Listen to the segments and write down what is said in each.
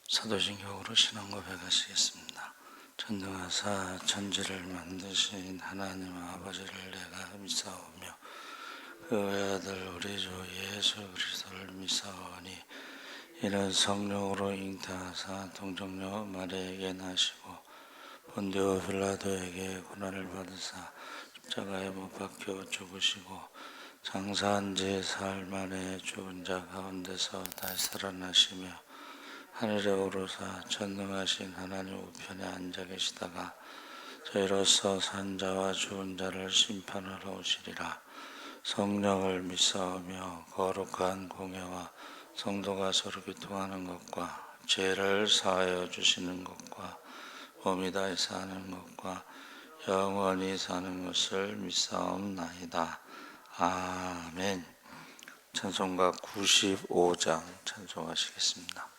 사도신경으로 신앙 고백하시겠습니다. 전능하사 천지를 만드신 하나님 아버지를 내가 믿사오며 그 외아들 우리 주 예수 그리스도를 믿사오니 이는 성령으로 잉태하사 동정녀 마리아에게 나시고 본디오 빌라도에게 고난을 받으사 십자가에 못 박혀 죽으시고 장사한 지 사흘 만에 죽은 자 가운데서 다시 살아나시며 하늘에 오르사 전능하신 하나님 우편에 앉아 계시다가 저희로서 산 자와 죽은 자를 심판하러 오시리라. 성령을 믿사오며 거룩한 공예와 성도가 서로 교통하는 것과 죄를 사하여 주시는 것과 몸이 다시 사는 것과 영원히 사는 것을 믿사옵나이다. 아멘. 찬송가 95장 찬송하시겠습니다.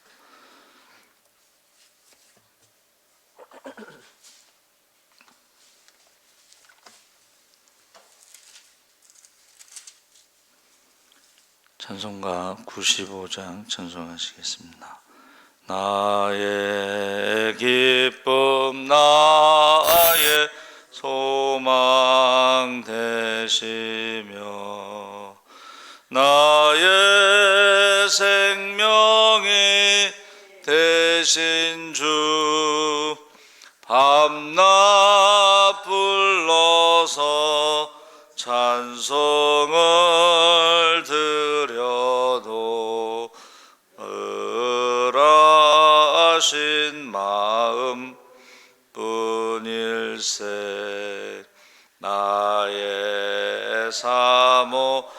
찬송가 95장 찬송하시겠습니다. 나의 기쁨 나의 소망 되시며 나의 생명이 되신 주 밤낮 불러서 찬송을 드려도 을하신 마음 뿐일세. 나의 사모하는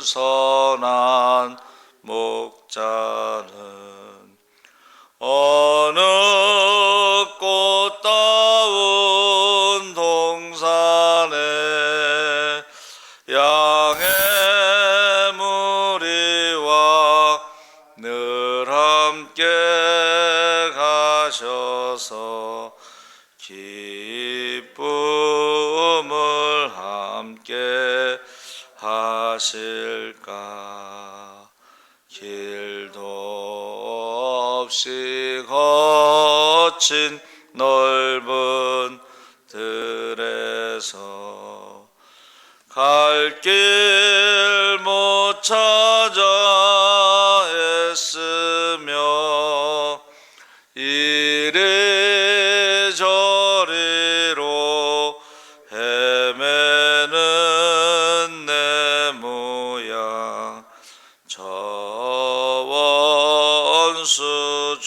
선한 목자는 어느 꽃다운 동산에 양의 무리와 늘 함께 가셔서 기쁨을 함께 하실까. 길도 없이 거친 넓은 들에서 갈 길 못 찾아 애쓰며 이리저리로 헤매는 내 모양 저 원수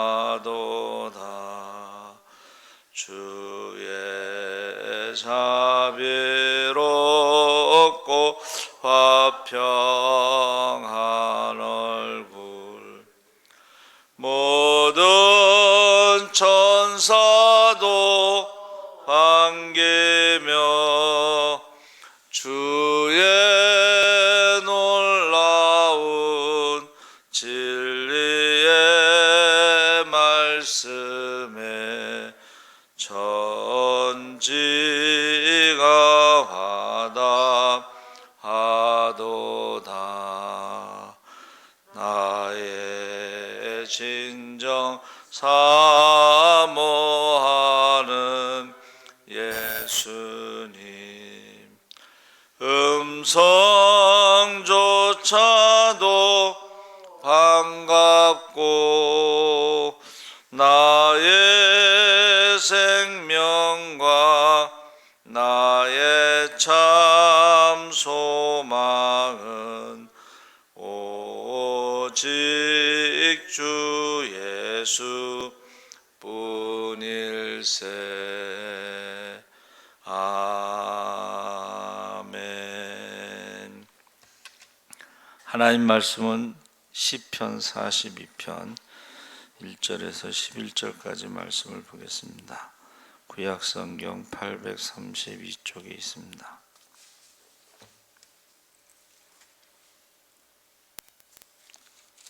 조롱하도다. 주의 자비롭고 화평한 얼굴 모든 천사도 반기며 주의 놀라운 진리의 말씀에 천지가 화답하도다. 나의 진정 사모하는 예수님 음성조차도 반갑고 나의 생명과 나의 참 소망은 오직 주 예수 뿐일세. 아멘. 하나님 말씀은 시편 42편 1절에서 11절까지 말씀을 보겠습니다. 구약성경 832쪽에 있습니다.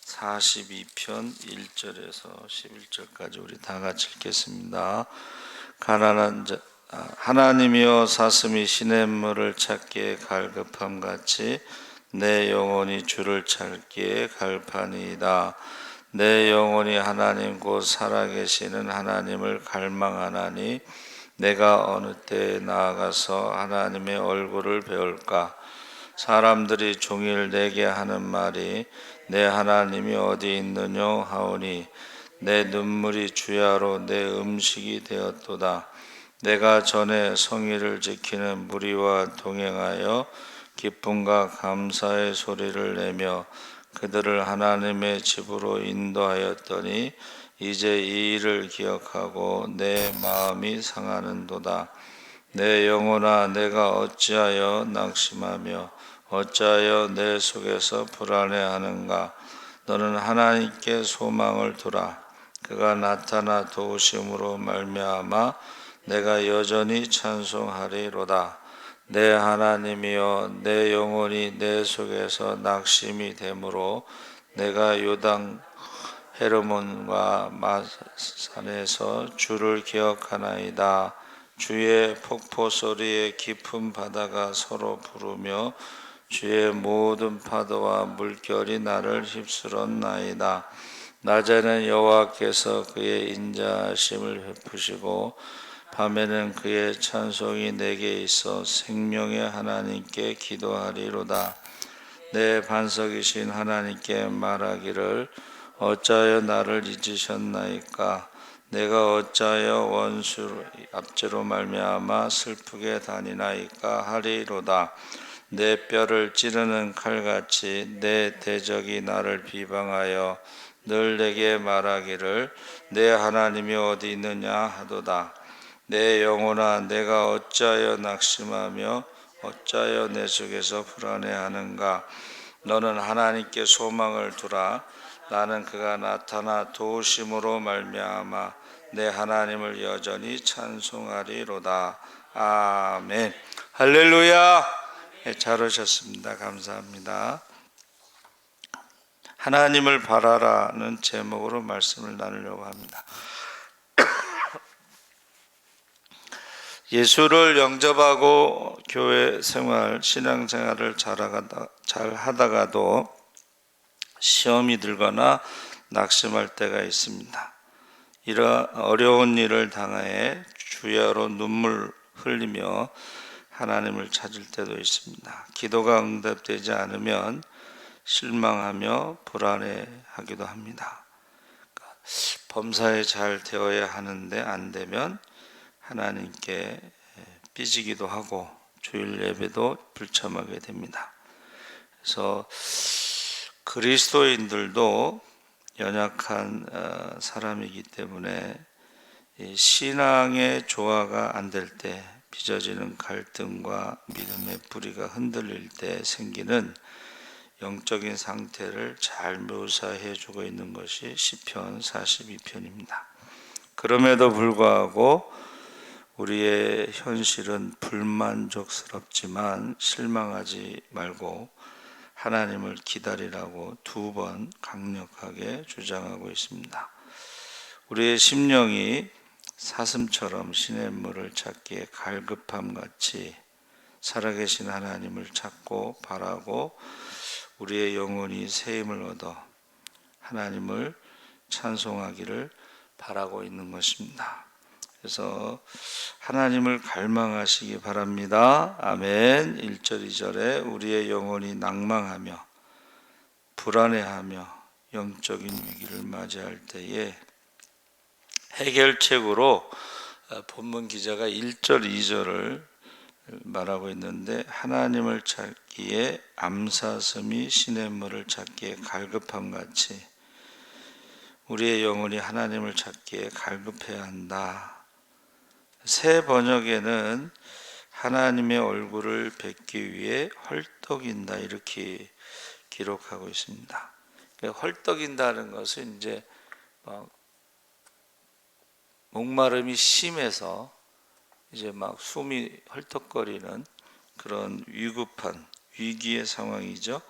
(42편) 1절에서 11절까지 우리 다 같이 읽겠습니다. 가난한 자 하나님이여 사슴이 시냇물을 찾기에 갈급함같이 내 영혼이 주를 찾기에 갈파니이다. 내 영혼이 하나님 곧 살아계시는 하나님을 갈망하나니 내가 어느 때에 나아가서 하나님의 얼굴을 배울까? 사람들이 종일 내게 하는 말이 내 하나님이 어디 있느냐 하오니 내 눈물이 주야로 내 음식이 되었도다. 내가 전에 성의를 지키는 무리와 동행하여 기쁨과 감사의 소리를 내며 그들을 하나님의 집으로 인도하였더니 이제 이 일을 기억하고 내 마음이 상하는도다. 내 영혼아, 내가 어찌하여 낙심하며 어찌하여 내 속에서 불안해하는가? 너는 하나님께 소망을 두라. 그가 나타나 도우심으로 말미암아 내가 여전히 찬송하리로다. 내 하나님이여, 내 영혼이 내 속에서 낙심이 되므로 내가 요단 헤르몬과 마산에서 주를 기억하나이다. 주의 폭포 소리에 깊은 바다가 서로 부르며 주의 모든 파도와 물결이 나를 휩쓸었나이다. 낮에는 여호와께서 그의 인자하심을 베푸시고 밤에는 그의 찬송이 내게 있어 생명의 하나님께 기도하리로다. 내 반석이신 하나님께 말하기를 어찌하여 나를 잊으셨나이까? 내가 어찌하여 원수 압제로 말미암아 슬프게 다니나이까 하리로다. 내 뼈를 찌르는 칼같이 내 대적이 나를 비방하여 늘 내게 말하기를 내 하나님이 어디 있느냐 하도다. 내 영혼아, 내가 어찌하여 낙심하며 어찌하여 내 속에서 불안해하는가? 너는 하나님께 소망을 두라. 나는 그가 나타나 도우심으로 말미암아 내 하나님을 여전히 찬송하리로다. 아멘. 할렐루야. 네, 잘 오셨습니다. 감사합니다. 하나님을 바라라는 제목으로 말씀을 나누려고 합니다. 예수를 영접하고 교회 생활, 신앙생활을 잘 하다가도 시험이 들거나 낙심할 때가 있습니다. 이런 어려운 일을 당해 주야로 눈물 흘리며 하나님을 찾을 때도 있습니다. 기도가 응답되지 않으면 실망하며 불안해하기도 합니다. 범사에 잘 되어야 하는데 안 되면 하나님께 삐지기도 하고 주일 예배도 불참하게 됩니다. 그래서 그리스도인들도 연약한 사람이기 때문에 신앙의 조화가 안 될 때, 빚어지는 갈등과 믿음의 뿌리가 흔들릴 때 생기는 영적인 상태를 잘 묘사해 주고 있는 것이 시편 42편입니다. 그럼에도 불구하고 우리의 현실은 불만족스럽지만 실망하지 말고 하나님을 기다리라고 2번 강력하게 주장하고 있습니다. 우리의 심령이 사슴처럼 시냇물을 찾기에 갈급함같이 살아계신 하나님을 찾고 바라고 우리의 영혼이 새 힘을 얻어 하나님을 찬송하기를 바라고 있는 것입니다. 그래서 하나님을 갈망하시기 바랍니다. 아멘. 1절 2절에 우리의 영혼이 낭망하며 불안해하며 영적인 위기를 맞이할 때에 해결책으로 본문 기자가 1절 2절을 말하고 있는데 하나님을 찾기에 암사슴이 시냇물을 찾기에 갈급함같이 우리의 영혼이 하나님을 찾기에 갈급해야 한다. 새 번역에는 하나님의 얼굴을 뵙기 위해 헐떡인다 이렇게 기록하고 있습니다. 헐떡인다는 것은 이제 목마름이 심해서 이제 막 숨이 헐떡거리는 그런 위급한 위기의 상황이죠.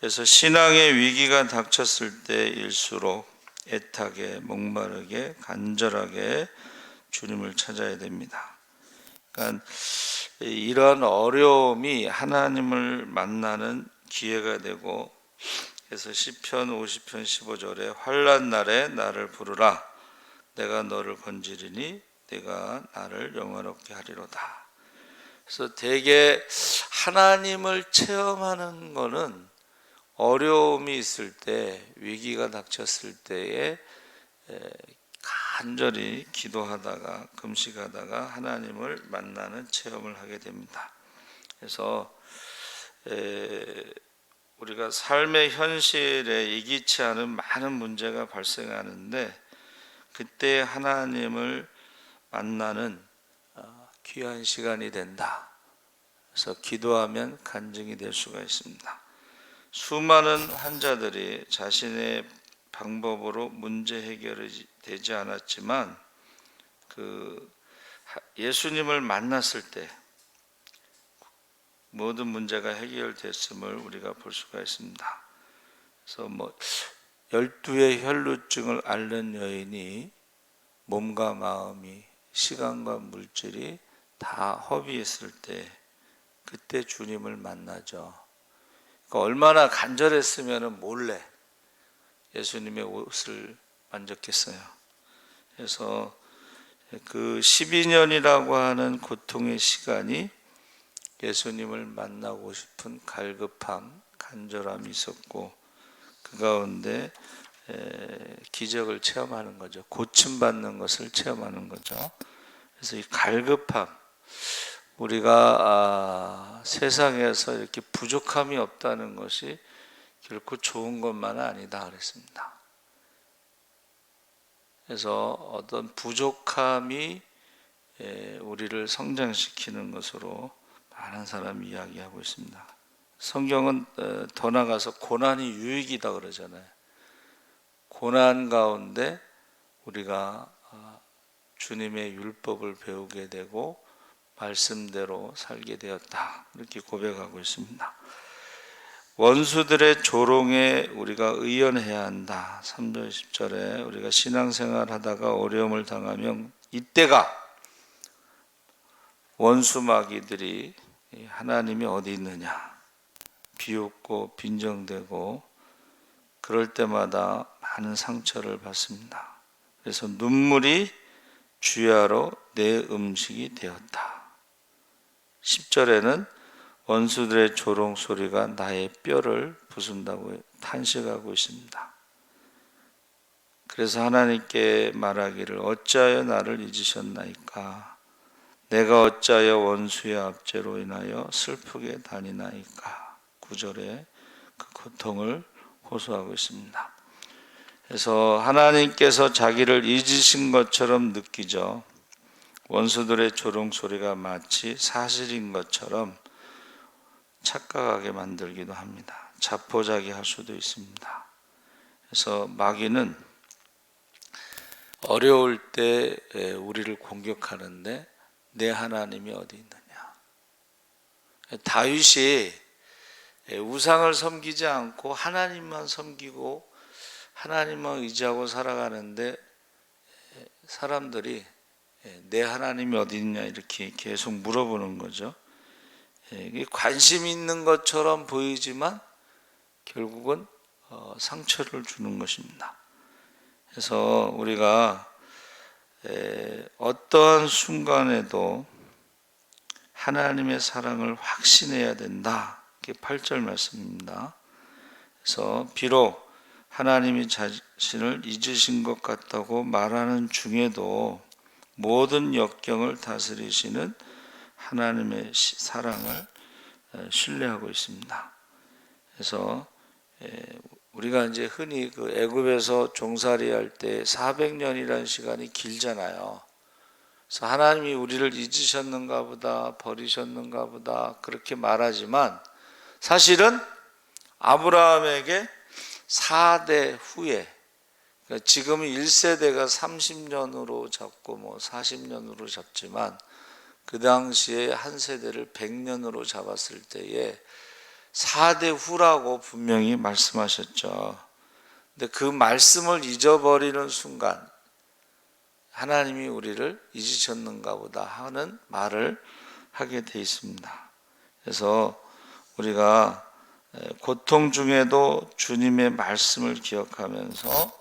그래서 신앙의 위기가 닥쳤을 때일수록 애타게 목마르게 간절하게 주님을 찾아야 됩니다. 그러니까 이러한 어려움이 하나님을 만나는 기회가 되고, 그래서 시편 50편 15절에 환난 날에 나를 부르라 내가 너를 건지리니 내가 나를 영화롭게 하리로다. 그래서 대개 하나님을 체험하는 거는 어려움이 있을 때, 위기가 닥쳤을 때에 간절히 기도하다가 금식하다가 하나님을 만나는 체험을 하게 됩니다. 그래서 우리가 삶의 현실에 예기치 않은 많은 문제가 발생하는데, 그때 하나님을 만나는 귀한 시간이 된다. 그래서 기도하면 간증이 될 수가 있습니다. 수많은 환자들이 자신의 방법으로 문제 해결이 되지 않았지만 예수님을 만났을 때 모든 문제가 해결됐음을 우리가 볼 수가 있습니다. 그래서 12의 혈루증을 앓는 여인이 몸과 마음이, 시간과 물질이 다 허비했을 때, 그때 주님을 만나죠. 그러니까 얼마나 간절했으면 몰래 예수님의 옷을 만졌겠어요. 그래서 그 12년이라고 하는 고통의 시간이 예수님을 만나고 싶은 갈급함, 간절함이 있었고, 그 가운데 기적을 체험하는 거죠. 고침받는 것을 체험하는 거죠. 그래서 이 갈급함, 우리가 세상에서 이렇게 부족함이 없다는 것이 결코 좋은 것만은 아니다 그랬습니다. 그래서 어떤 부족함이 우리를 성장시키는 것으로 많은 사람이 이야기하고 있습니다. 성경은 더 나아가서 고난이 유익이다 그러잖아요. 고난 가운데 우리가 주님의 율법을 배우게 되고 말씀대로 살게 되었다, 이렇게 고백하고 있습니다. 원수들의 조롱에 우리가 의연해야 한다. 3절 10절에 우리가 신앙생활 하다가 어려움을 당하면 이때가 원수 마귀들이 하나님이 어디 있느냐 비웃고 빈정대고 그럴 때마다 많은 상처를 받습니다. 그래서 눈물이 주야로 내 음식이 되었다. 10절에는 원수들의 조롱 소리가 나의 뼈를 부순다고 탄식하고 있습니다. 그래서 하나님께 말하기를 어찌하여 나를 잊으셨나이까? 내가 어찌하여 원수의 압제로 인하여 슬프게 다니나이까? 9절에 그 고통을 호소하고 있습니다. 그래서 하나님께서 자기를 잊으신 것처럼 느끼죠. 원수들의 조롱 소리가 마치 사실인 것처럼 착각하게 만들기도 합니다. 자포자기할 수도 있습니다. 그래서 마귀는 어려울 때 우리를 공격하는데 내 하나님이 어디 있느냐. 다윗이 우상을 섬기지 않고 하나님만 섬기고 하나님만 의지하고 살아가는데 사람들이 내 하나님이 어디 있냐 이렇게 계속 물어보는 거죠. 관심 있는 것처럼 보이지만 결국은 상처를 주는 것입니다. 그래서 우리가 어떠한 순간에도 하나님의 사랑을 확신해야 된다. 이게 8절 말씀입니다. 그래서 비록 하나님이 자신을 잊으신 것 같다고 말하는 중에도 모든 역경을 다스리시는 하나님의 사랑을 신뢰하고 있습니다. 그래서 우리가 이제 흔히 그 애굽에서 종살이 할 때 400년이라는 시간이 길잖아요. 그래서 하나님이 우리를 잊으셨는가 보다, 버리셨는가 보다 그렇게 말하지만 사실은 아브라함에게 4대 후에, 그러니까 지금은 1세대가 30년으로 잡고 40년으로 잡지만 그 당시에 한 세대를 100년으로 잡았을 때에 4대 후라고 분명히 말씀하셨죠. 근데 그 말씀을 잊어버리는 순간 하나님이 우리를 잊으셨는가 보다 하는 말을 하게 돼 있습니다. 그래서 우리가 고통 중에도 주님의 말씀을 기억하면서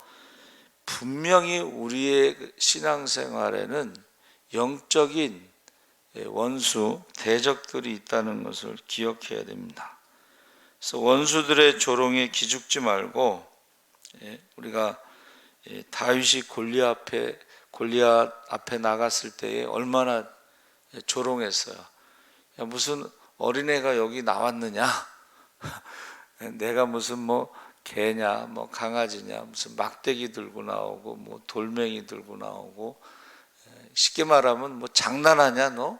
분명히 우리의 신앙생활에는 영적인 원수, 대적들이 있다는 것을 기억해야 됩니다. 그래서 원수들의 조롱에 기죽지 말고 우리가 다윗이 골리앗 앞에 나갔을 때에 얼마나 조롱했어요. 야, 무슨 어린애가 여기 나왔느냐? 내가 무슨 뭐 개냐, 뭐 강아지냐, 무슨 막대기 들고 나오고, 뭐 돌멩이 들고 나오고, 쉽게 말하면 뭐 장난하냐 너?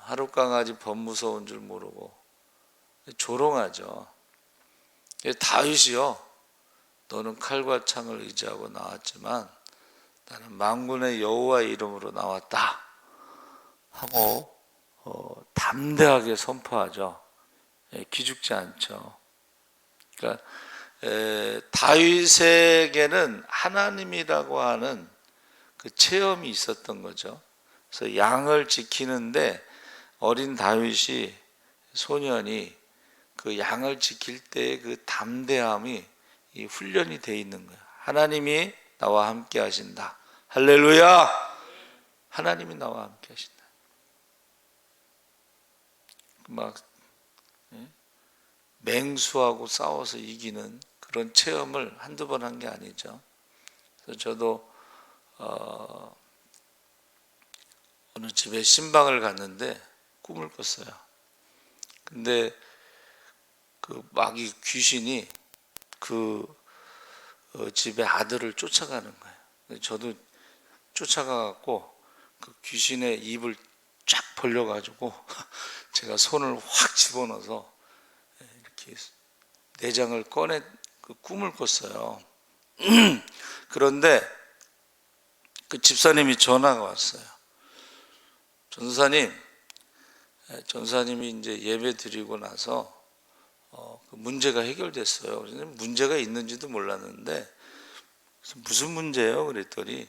하루 강아지 범 무서운 줄 모르고 조롱하죠. 다윗이요, 너는 칼과 창을 의지하고 나왔지만 나는 만군의 여호와의 이름으로 나왔다 하고 담대하게 선포하죠. 기죽지 않죠. 그러니까 다윗에게는 하나님이라고 하는 그 체험이 있었던 거죠. 그래서 양을 지키는데 어린 다윗이, 소년이 그 양을 지킬 때의 그 담대함이 이 훈련이 돼 있는 거예요. 하나님이 나와 함께 하신다. 할렐루야! 하나님이 나와 함께 하신다. 막 맹수하고 싸워서 이기는 그런 체험을 한두 번 한 게 아니죠. 그래서 저도 어느 집에 신방을 갔는데 꿈을 꿨어요. 근데 그 마귀 귀신이 그 집의 아들을 쫓아가는 거예요. 저도 쫓아가갖고 그 귀신의 입을 쫙 벌려가지고 제가 손을 확 집어넣어서 이렇게 내장을 꺼내 그 꿈을 꿨어요. 그런데 그 집사님이 전화가 왔어요. 전사님이 이제 예배 드리고 나서 그 문제가 해결됐어요. 문제가 있는지도 몰랐는데 무슨 문제예요? 그랬더니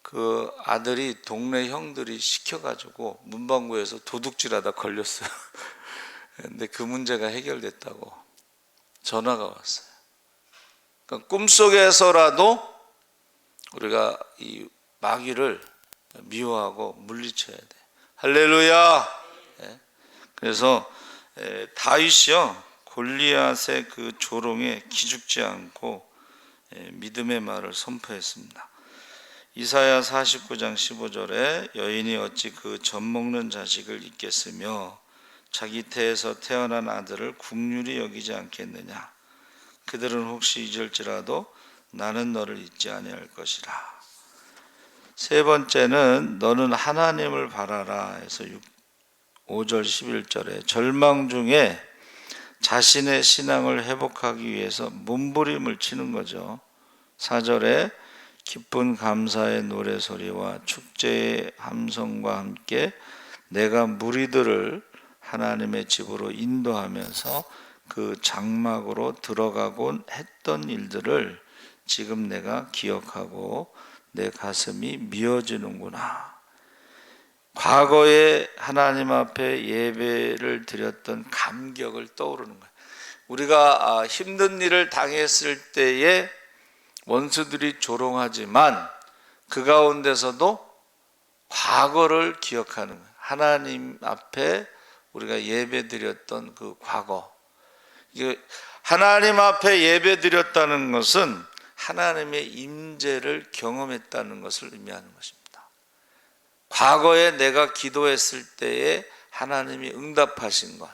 그 아들이 동네 형들이 시켜가지고 문방구에서 도둑질하다 걸렸어요. 근데 그 문제가 해결됐다고 전화가 왔어요. 그러니까 꿈속에서라도 우리가 이 마귀를 미워하고 물리쳐야 돼. 할렐루야. 그래서 다윗이요, 골리앗의 그 조롱에 기죽지 않고 믿음의 말을 선포했습니다. 이사야 49장 15절에 여인이 어찌 그 젖먹는 자식을 잊겠으며 자기 태에서 태어난 아들을 긍휼히 여기지 않겠느냐. 그들은 혹시 잊을지라도 나는 너를 잊지 아니할 것이라. 세 번째는 너는 하나님을 바라라 해서 5절 11절에 절망 중에 자신의 신앙을 회복하기 위해서 몸부림을 치는 거죠. 4절에 기쁜 감사의 노래소리와 축제의 함성과 함께 내가 무리들을 하나님의 집으로 인도하면서 그 장막으로 들어가곤 했던 일들을 지금 내가 기억하고 내 가슴이 미어지는구나. 과거에 하나님 앞에 예배를 드렸던 감격을 떠오르는 거예요. 우리가 힘든 일을 당했을 때에 원수들이 조롱하지만 그 가운데서도 과거를 기억하는 거예요. 하나님 앞에 우리가 예배 드렸던 그 과거. 하나님 앞에 예배 드렸다는 것은 하나님의 임재를 경험했다는 것을 의미하는 것입니다. 과거에 내가 기도했을 때에 하나님이 응답하신 것,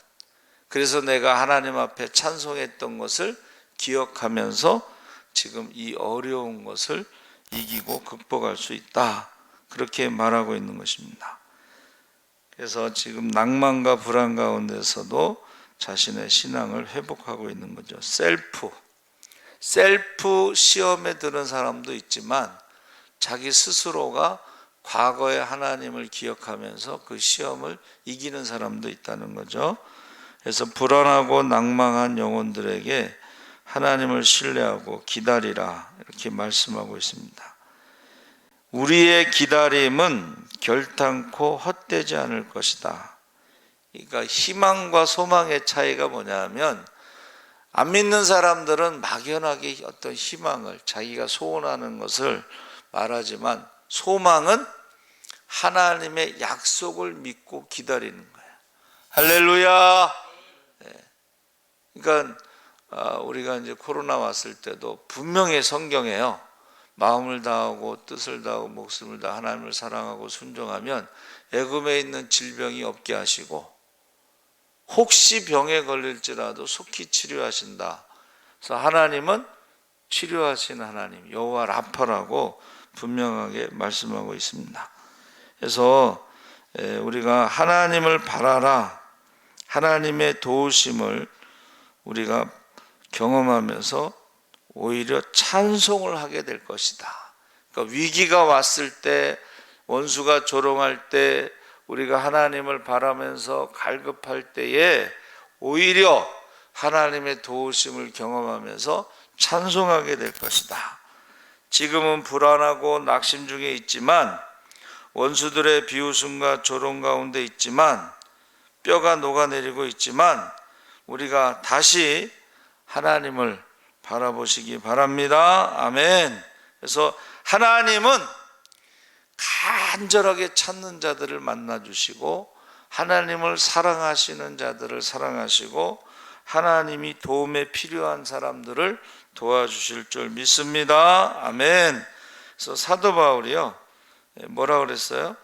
그래서 내가 하나님 앞에 찬송했던 것을 기억하면서 지금 이 어려운 것을 이기고 극복할 수 있다, 그렇게 말하고 있는 것입니다. 그래서 지금 낭만과 불안 가운데서도 자신의 신앙을 회복하고 있는 거죠. 셀프 시험에 드는 사람도 있지만 자기 스스로가 과거의 하나님을 기억하면서 그 시험을 이기는 사람도 있다는 거죠. 그래서 불안하고 낭망한 영혼들에게 하나님을 신뢰하고 기다리라, 이렇게 말씀하고 있습니다. 우리의 기다림은 결탄코 헛되지 않을 것이다. 그러니까 희망과 소망의 차이가 뭐냐면, 안 믿는 사람들은 막연하게 어떤 희망을, 자기가 소원하는 것을 말하지만, 소망은 하나님의 약속을 믿고 기다리는 거예요. 할렐루야. 그러니까 우리가 이제 코로나 왔을 때도 분명히 성경에요, 마음을 다하고 뜻을 다하고 목숨을 다하 하나님을 사랑하고 순종하면 애굽에 있는 질병이 없게 하시고, 혹시 병에 걸릴지라도 속히 치료하신다. 그래서 하나님은 치료하시는 하나님, 여호와 라파라고 분명하게 말씀하고 있습니다. 그래서 우리가 하나님을 바라라, 하나님의 도우심을 우리가 경험하면서 오히려 찬송을 하게 될 것이다. 그러니까 위기가 왔을 때, 원수가 조롱할 때, 우리가 하나님을 바라면서 갈급할 때에 오히려 하나님의 도우심을 경험하면서 찬송하게 될 것이다. 지금은 불안하고 낙심 중에 있지만, 원수들의 비웃음과 조롱 가운데 있지만, 뼈가 녹아내리고 있지만, 우리가 다시 하나님을 바라보시기 바랍니다. 아멘. 그래서 하나님은 간절하게 찾는 자들을 만나주시고, 하나님을 사랑하시는 자들을 사랑하시고, 하나님이 도움에 필요한 사람들을 도와주실 줄 믿습니다. 아멘. 그래서 사도 바울이요, 뭐라 그랬어요?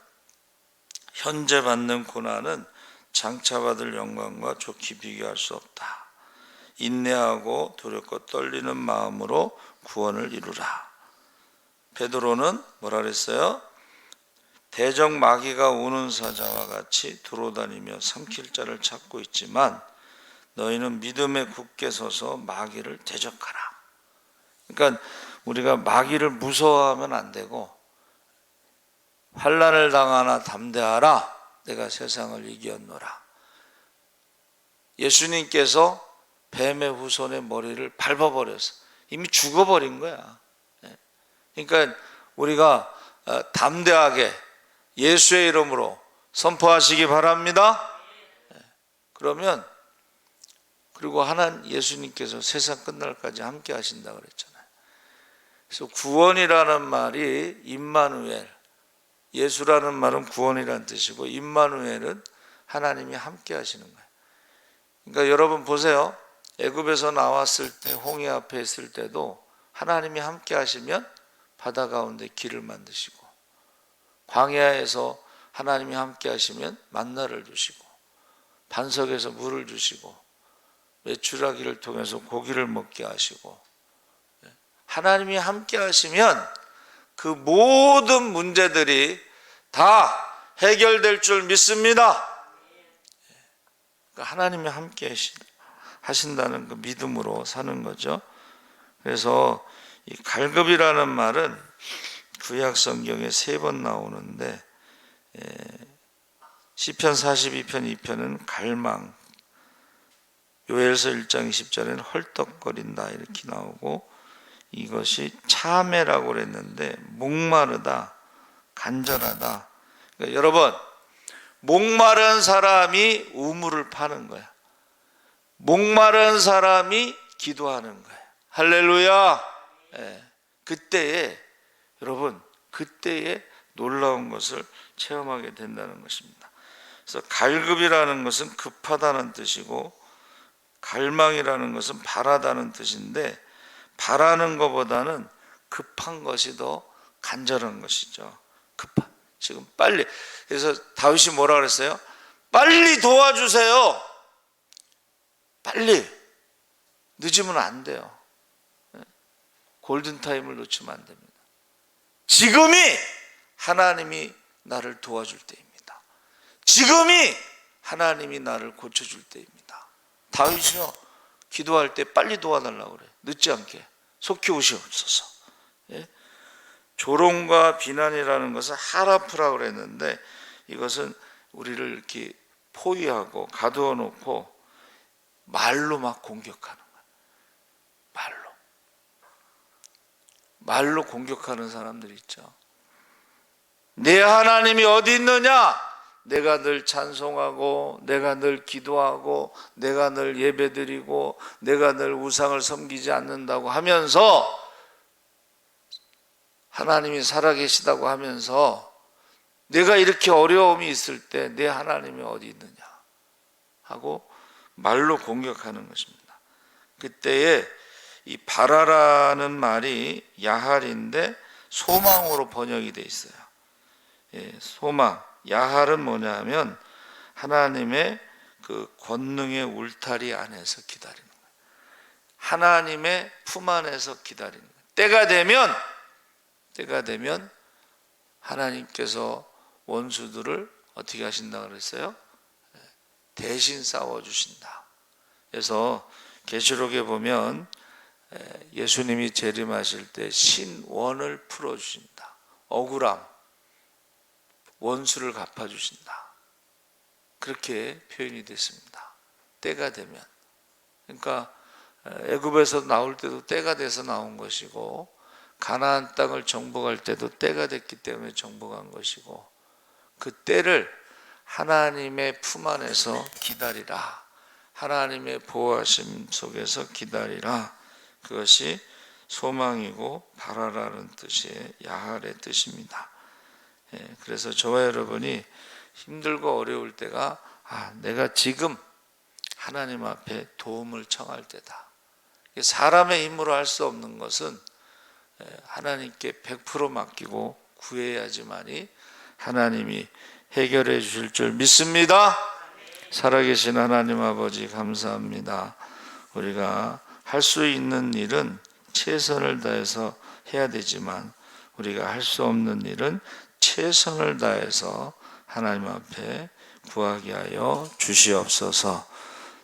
현재 받는 고난은 장차 받을 영광과 좋게 비교할 수 없다. 인내하고 두렵고 떨리는 마음으로 구원을 이루라. 베드로는 뭐라 그랬어요? 대적 마귀가 우는 사자와 같이 두루다니며 삼킬 자를 찾고 있지만, 너희는 믿음에 굳게 서서 마귀를 대적하라. 그러니까 우리가 마귀를 무서워하면 안 되고, 환난을 당하나 담대하라, 내가 세상을 이겼노라. 예수님께서 뱀의 후손의 머리를 밟아버렸어. 이미 죽어버린 거야. 그러니까 우리가 담대하게 예수의 이름으로 선포하시기 바랍니다. 그러면, 그리고 하나님 예수님께서 세상 끝날까지 함께 하신다 그랬잖아요. 그래서 구원이라는 말이 임마누엘, 예수라는 말은 구원이라는 뜻이고, 임마누엘은 하나님이 함께 하시는 거예요. 그러니까 여러분 보세요. 애굽에서 나왔을 때, 홍해 앞에 있을 때도 하나님이 함께 하시면 바다 가운데 길을 만드시고, 광야에서 하나님이 함께 하시면 만나를 주시고, 반석에서 물을 주시고, 메추라기를 통해서 고기를 먹게 하시고, 하나님이 함께 하시면 그 모든 문제들이 다 해결될 줄 믿습니다. 그러니까 하나님이 함께 하신다는 그 믿음으로 사는 거죠. 그래서 이 갈급이라는 말은 구약 성경에 3번 나오는데, 시편 42편 2편은 갈망, 요엘서 1장 20절에는 헐떡거린다 이렇게 나오고, 이것이 참회라고 그랬는데 목마르다, 간절하다. 그러니까 여러분, 목마른 사람이 우물을 파는 거야. 목마른 사람이 기도하는 거야. 할렐루야. 그때에, 여러분, 그때에 놀라운 것을 체험하게 된다는 것입니다. 그래서 갈급이라는 것은 급하다는 뜻이고, 갈망이라는 것은 바라다는 뜻인데, 바라는 것보다는 급한 것이 더 간절한 것이죠. 지금 빨리. 그래서 다윗이 뭐라 그랬어요? 빨리 도와주세요. 빨리. 늦으면 안 돼요. 골든타임을 놓치면 안 됩니다. 지금이 하나님이 나를 도와줄 때입니다. 지금이 하나님이 나를 고쳐줄 때입니다. 다윗이요, 기도할 때 빨리 도와달라고 그래요. 늦지 않게. 속히 오시옵소서. 조롱과 비난이라는 것은 하라프라고 그랬는데, 이것은 우리를 이렇게 포위하고 가두어 놓고 말로 막 공격하는 거예요. 말로 공격하는 사람들이 있죠. 내 하나님이 어디 있느냐? 내가 늘 찬송하고 내가 늘 기도하고 내가 늘 예배드리고 내가 늘 우상을 섬기지 않는다고 하면서 하나님이 살아계시다고 하면서 내가 이렇게 어려움이 있을 때 내 하나님이 어디 있느냐 하고 말로 공격하는 것입니다. 그때에 이 바라라는 말이 야할인데 소망으로 번역이 돼 있어요. 소망. 야할은 뭐냐 하면 하나님의 그 권능의 울타리 안에서 기다리는 거예요. 하나님의 품 안에서 기다리는 거예요. 때가 되면 하나님께서 원수들을 어떻게 하신다고 그랬어요? 대신 싸워주신다. 그래서 계시록에 보면 예수님이 재림하실 때 신원을 풀어주신다. 억울함, 원수를 갚아주신다. 그렇게 표현이 됐습니다. 때가 되면. 그러니까 애굽에서 나올 때도 때가 돼서 나온 것이고 가나안 땅을 정복할 때도 때가 됐기 때문에 정복한 것이고 그 때를 하나님의 품 안에서 기다리라. 하나님의 보호하심 속에서 기다리라. 그것이 소망이고 바라라는 뜻의 야할의 뜻입니다. 그래서 저와 여러분이 힘들고 어려울 때가 내가 지금 하나님 앞에 도움을 청할 때다. 사람의 힘으로 할 수 없는 것은 하나님께 100% 맡기고 구해야지만이 하나님이 해결해 주실 줄 믿습니다. 살아계신 하나님 아버지 감사합니다. 우리가 할 수 있는 일은 최선을 다해서 해야 되지만 우리가 할 수 없는 일은 최선을 다해서 하나님 앞에 구하게 하여 주시옵소서.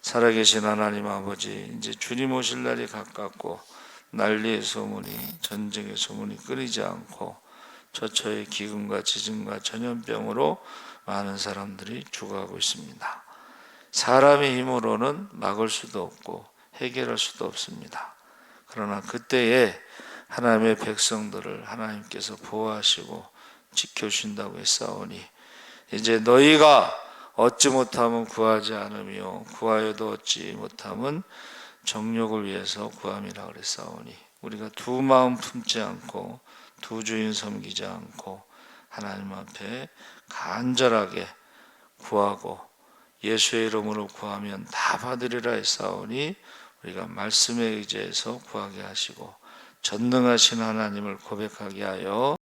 살아계신 하나님 아버지, 이제 주님 오실 날이 가깝고 난리의 소문이, 전쟁의 소문이 끊이지 않고 처처의 기근과 지진과 전염병으로 많은 사람들이 죽어가고 있습니다. 사람의 힘으로는 막을 수도 없고 해결할 수도 없습니다. 그러나 그때에 하나님의 백성들을 하나님께서 보호하시고 지켜주신다고 했사오니 이제 너희가 얻지 못하면 구하지 않으며 구하여도 얻지 못하면 정욕을 위해서 구함이라 그랬사오니 우리가 두 마음 품지 않고 두 주인 섬기지 않고 하나님 앞에 간절하게 구하고 예수의 이름으로 구하면 다 받으리라 했사오니 우리가 말씀에 의지해서 구하게 하시고 전능하신 하나님을 고백하게 하여